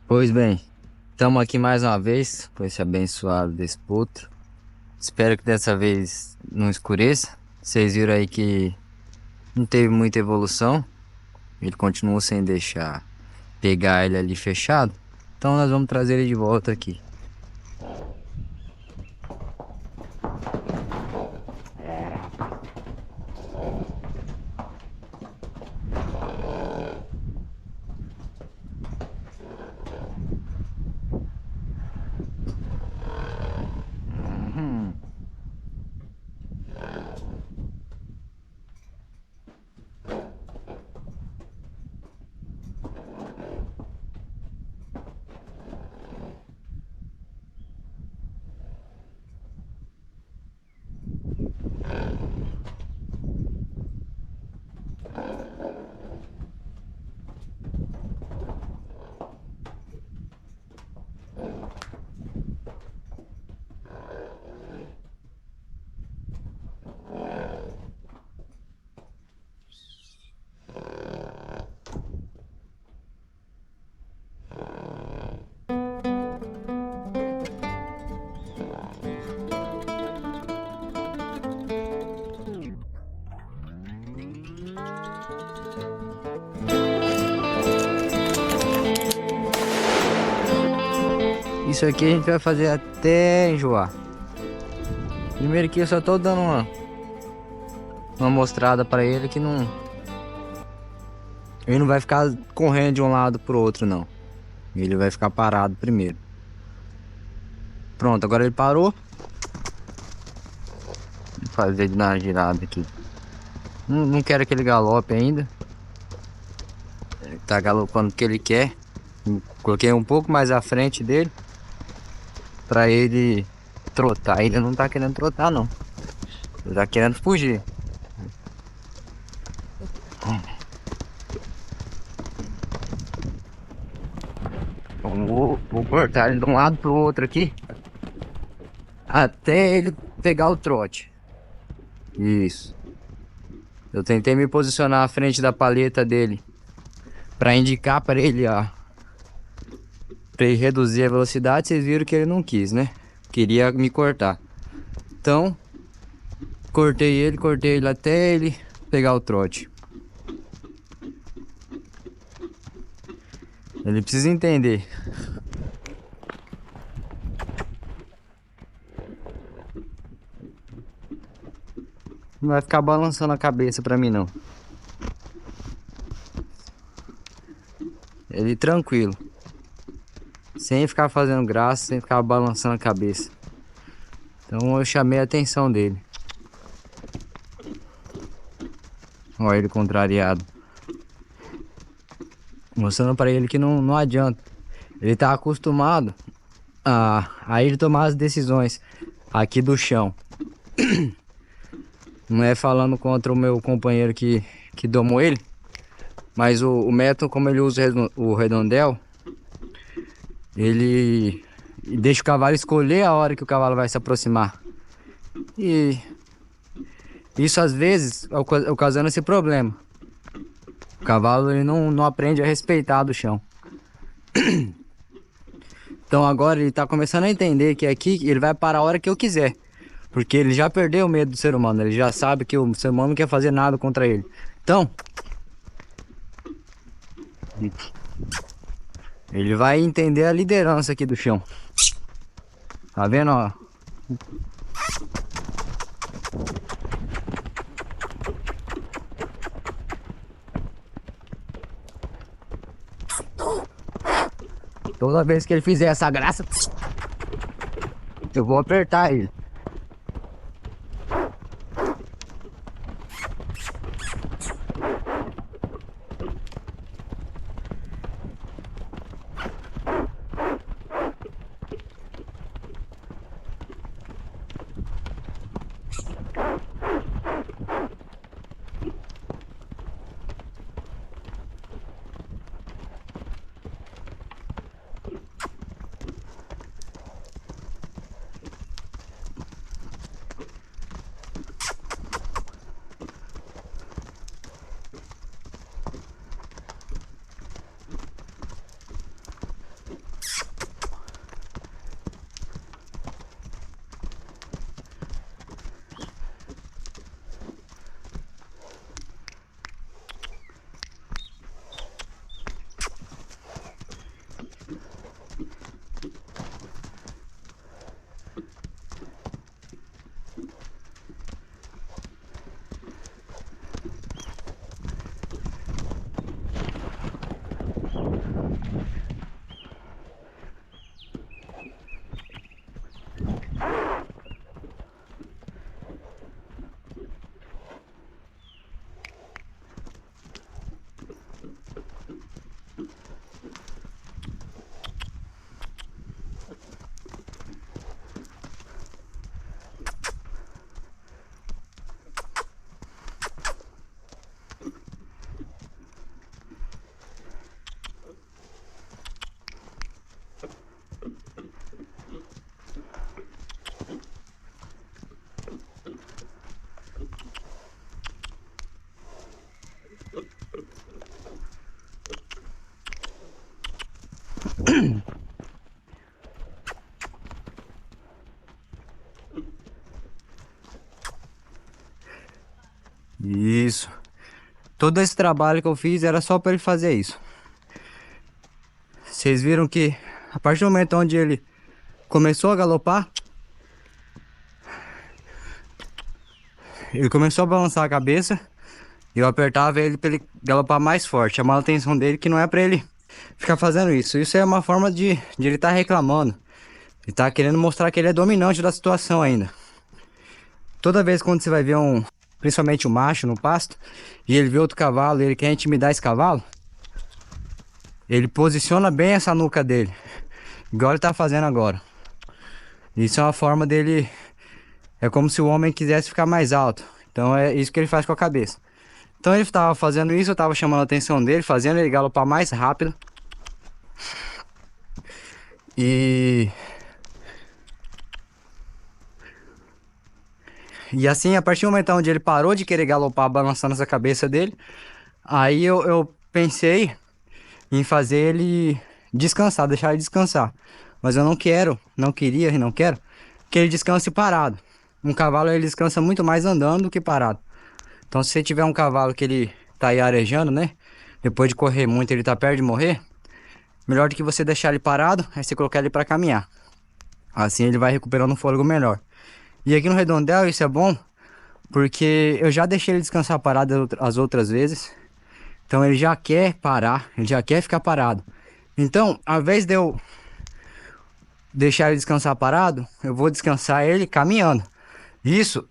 Pois bem, estamos aqui mais uma vez com esse abençoado desse potro. Espero que dessa vez não escureça. Vocês viram aí que não teve muita evolução. Ele continuou sem deixar pegar ele ali fechado. Então nós vamos trazer ele de volta aqui. Isso aqui a gente vai fazer até enjoar. Primeiro que eu só tô dando uma mostrada pra ele que não. Ele não vai ficar correndo de um lado pro outro, não. Ele vai ficar parado primeiro. Pronto, agora ele parou. Vou fazer ele dar uma girada aqui. Não quero que ele galope ainda. Ele tá galopando o que ele quer. Coloquei um pouco mais à frente dele pra ele trotar. Ele não tá querendo trotar, não. Ele tá querendo fugir. Vou cortar ele de um lado pro outro aqui até ele pegar o trote. Isso. Eu tentei me posicionar à frente da paleta dele pra indicar pra ele, ó, pra ele reduzir a velocidade. Vocês viram que ele não quis, né? Queria me cortar. Então, cortei ele até ele pegar o trote. Ele precisa entender. Não vai ficar balançando a cabeça pra mim, não. Ele tranquilo. Sem ficar fazendo graça, sem ficar balançando a cabeça. Então eu chamei a atenção dele. Olha ele contrariado. Mostrando pra ele que não adianta. Ele tá acostumado a ele tomar as decisões aqui do chão. Não é falando contra o meu companheiro que domou ele. Mas o método, como ele usa o redondel, ele deixa o cavalo escolher a hora que o cavalo vai se aproximar. E isso às vezes ocasiona esse problema. O cavalo ele não aprende a respeitar do chão. Então agora ele tá começando a entender que aqui ele vai parar a hora que eu quiser. Porque ele já perdeu o medo do ser humano. Ele já sabe que o ser humano não quer fazer nada contra ele. Então, ele vai entender a liderança aqui do chão. Tá vendo, ó? Toda vez que ele fizer essa graça, eu vou apertar ele. Isso. Todo esse trabalho que eu fiz era só para ele fazer isso. Vocês viram que a partir do momento onde ele começou a galopar, ele começou a balançar a cabeça e eu apertava ele para ele galopar mais forte, chamando a atenção dele que não é para ele ficar fazendo isso. Isso é uma forma de ele estar reclamando. Ele tá querendo mostrar que ele é dominante da situação ainda. Toda vez quando você vai ver principalmente um macho no pasto, e ele vê outro cavalo e ele quer intimidar esse cavalo, ele posiciona bem essa nuca dele, igual ele tá fazendo agora. Isso é uma forma dele, é como se o homem quisesse ficar mais alto. Então é isso que ele faz com a cabeça. Então ele estava fazendo isso, eu estava chamando a atenção dele, fazendo ele galopar mais rápido. E assim, a partir do momento onde ele parou de querer galopar, balançando essa cabeça dele, aí eu pensei em fazer ele descansar, deixar ele descansar. Mas eu não queria e não quero que ele descanse parado. Um cavalo ele descansa muito mais andando do que parado. Então se você tiver um cavalo que ele tá aí arejando, né? Depois de correr muito, ele tá perto de morrer. Melhor do que você deixar ele parado, é você colocar ele para caminhar. Assim ele vai recuperando um fôlego melhor. E aqui no redondel isso é bom, porque eu já deixei ele descansar parado as outras vezes. Então ele já quer parar, ele já quer ficar parado. Então, ao invés de eu deixar ele descansar parado, eu vou descansar ele caminhando. Isso,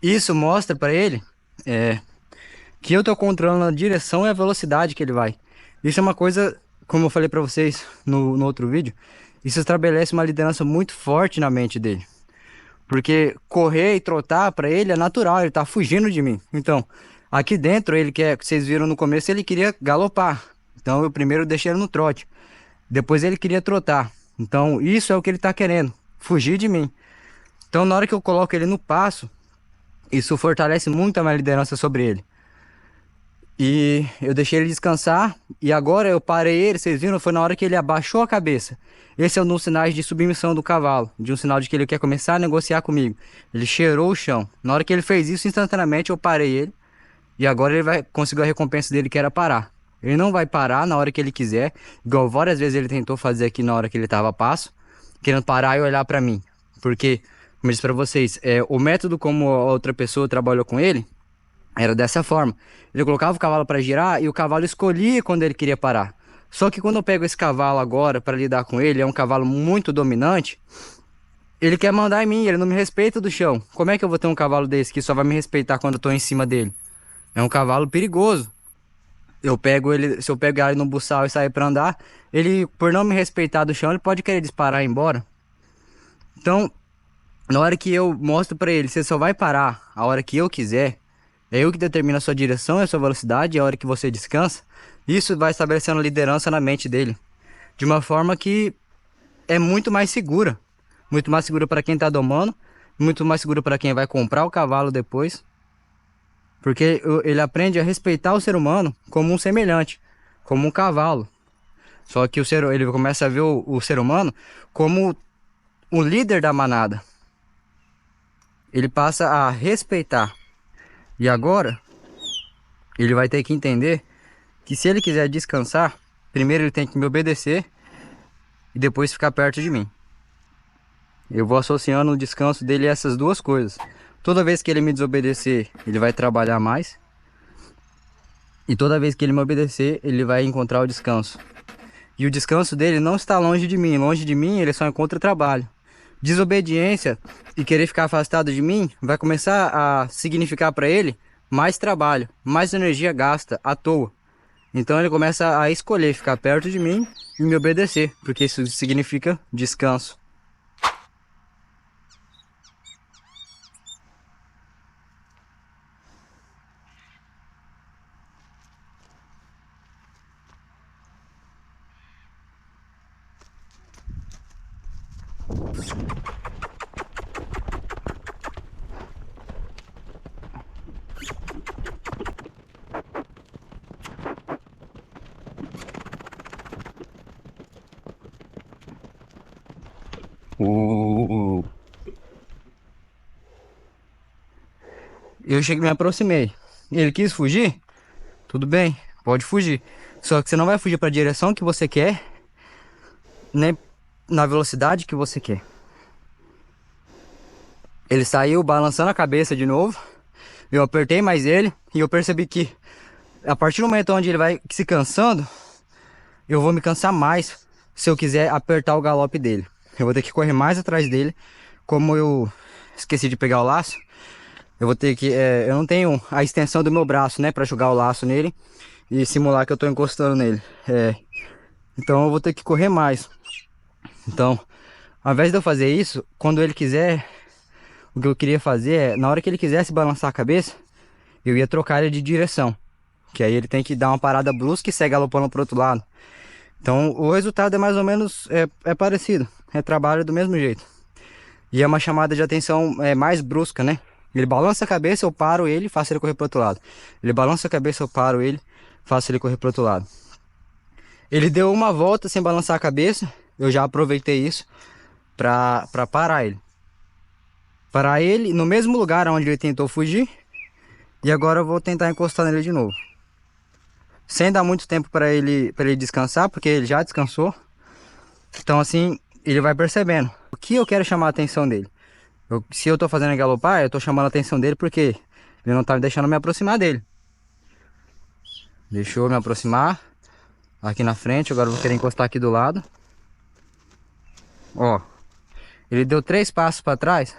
isso mostra para ele que eu tô controlando a direção e a velocidade que ele vai. Isso é uma coisa, como eu falei para vocês no outro vídeo, isso estabelece uma liderança muito forte na mente dele. Porque correr e trotar para ele é natural, ele tá fugindo de mim. Então, aqui dentro ele quer, vocês viram no começo, ele queria galopar. Então eu primeiro deixei ele no trote. Depois ele queria trotar. Então isso é o que ele tá querendo, fugir de mim. Então na hora que eu coloco ele no passo, isso fortalece muito a minha liderança sobre ele. E eu deixei ele descansar. E agora eu parei ele, vocês viram, foi na hora que ele abaixou a cabeça. Esse é um dos sinais de submissão do cavalo, de um sinal de que ele quer começar a negociar comigo. Ele cheirou o chão. Na hora que ele fez isso, instantaneamente eu parei ele. E agora ele vai conseguir a recompensa dele, que era parar. Ele não vai parar na hora que ele quiser, igual várias vezes ele tentou fazer aqui na hora que ele estava a passo, querendo parar e olhar para mim. Porque, como eu disse para vocês, o método como a outra pessoa trabalhou com ele era dessa forma. Ele colocava o cavalo para girar e o cavalo escolhia quando ele queria parar. Só que quando eu pego esse cavalo agora para lidar com ele, é um cavalo muito dominante, ele quer mandar em mim, ele não me respeita do chão. Como é que eu vou ter um cavalo desse que só vai me respeitar quando eu tô em cima dele? É um cavalo perigoso. Eu pego ele, se eu pegar ele no buçal e sair para andar, ele, por não me respeitar do chão, ele pode querer disparar e ir embora. Então, na hora que eu mostro para ele, você só vai parar a hora que eu quiser, é eu que determino a sua direção e a sua velocidade, a hora que você descansa. Isso vai estabelecendo liderança na mente dele, de uma forma que é muito mais segura. Muito mais segura para quem está domando, muito mais segura para quem vai comprar o cavalo depois. Porque ele aprende a respeitar o ser humano como um semelhante, como um cavalo. Só que ele começa a ver o ser humano como o líder da manada. Ele passa a respeitar. E agora, ele vai ter que entender que se ele quiser descansar, primeiro ele tem que me obedecer e depois ficar perto de mim. Eu vou associando o descanso dele a essas duas coisas. Toda vez que ele me desobedecer, ele vai trabalhar mais. E toda vez que ele me obedecer, ele vai encontrar o descanso. E o descanso dele não está longe de mim. Longe de mim, ele só encontra trabalho. Desobediência e querer ficar afastado de mim vai começar a significar para ele mais trabalho, mais energia gasta à toa. Então ele começa a escolher ficar perto de mim e me obedecer, porque isso significa descanso. Eu cheguei, me aproximei. Ele quis fugir? Tudo bem, pode fugir. Só que você não vai fugir para a direção que você quer, nem na velocidade que você quer. Ele saiu balançando a cabeça de novo. Eu apertei mais ele e eu percebi que a partir do momento onde ele vai se cansando, eu vou me cansar mais se eu quiser apertar o galope dele. Eu vou ter que correr mais atrás dele. Como eu esqueci de pegar o laço, eu vou ter que... eu não tenho a extensão do meu braço, né, para jogar o laço nele e simular que eu tô encostando nele. Então eu vou ter que correr mais. Então, ao invés de eu fazer isso, quando ele quiser... O que eu queria fazer é, na hora que ele quisesse balançar a cabeça, eu ia trocar ele de direção. Que aí ele tem que dar uma parada brusca e sair galopando pro outro lado. Então o resultado é mais ou menos parecido. É trabalho do mesmo jeito. E é uma chamada de atenção mais brusca, né? Ele balança a cabeça, eu paro ele e faço ele correr pro outro lado. Ele balança a cabeça, eu paro ele, faço ele correr pro outro lado. Ele deu uma volta sem balançar a cabeça. Eu já aproveitei isso pra parar ele. Parar ele no mesmo lugar onde ele tentou fugir. E agora eu vou tentar encostar nele de novo. Sem dar muito tempo para ele descansar, porque ele já descansou. Então assim, ele vai percebendo. O que eu quero chamar a atenção dele? Se eu tô fazendo ele galopar, eu tô chamando a atenção dele porque ele não tá me deixando me aproximar dele. Deixou eu me aproximar. Aqui na frente, agora eu vou querer encostar aqui do lado. Ó, ele deu 3 passos para trás.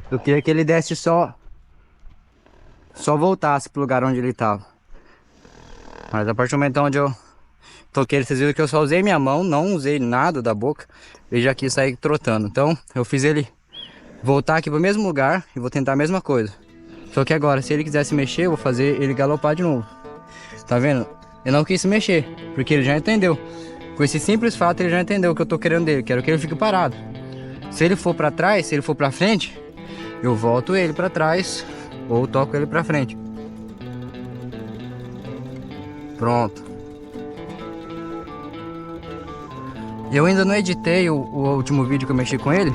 Eu queria que ele desse só voltasse pro lugar onde ele estava. Mas a partir do momento onde eu toquei ele, vocês viram que eu só usei minha mão, não usei nada da boca. Ele já quis sair trotando. Então eu fiz ele voltar aqui pro mesmo lugar e vou tentar a mesma coisa. Só que agora, se ele quiser se mexer, eu vou fazer ele galopar de novo. Tá vendo? Ele não quis se mexer, porque ele já entendeu. Com esse simples fato, ele já entendeu o que eu tô querendo dele. Quero que ele fique parado. Se ele for para trás, se ele for para frente, eu volto ele para trás ou toco ele para frente. Pronto. Eu ainda não editei o último vídeo que eu mexi com ele,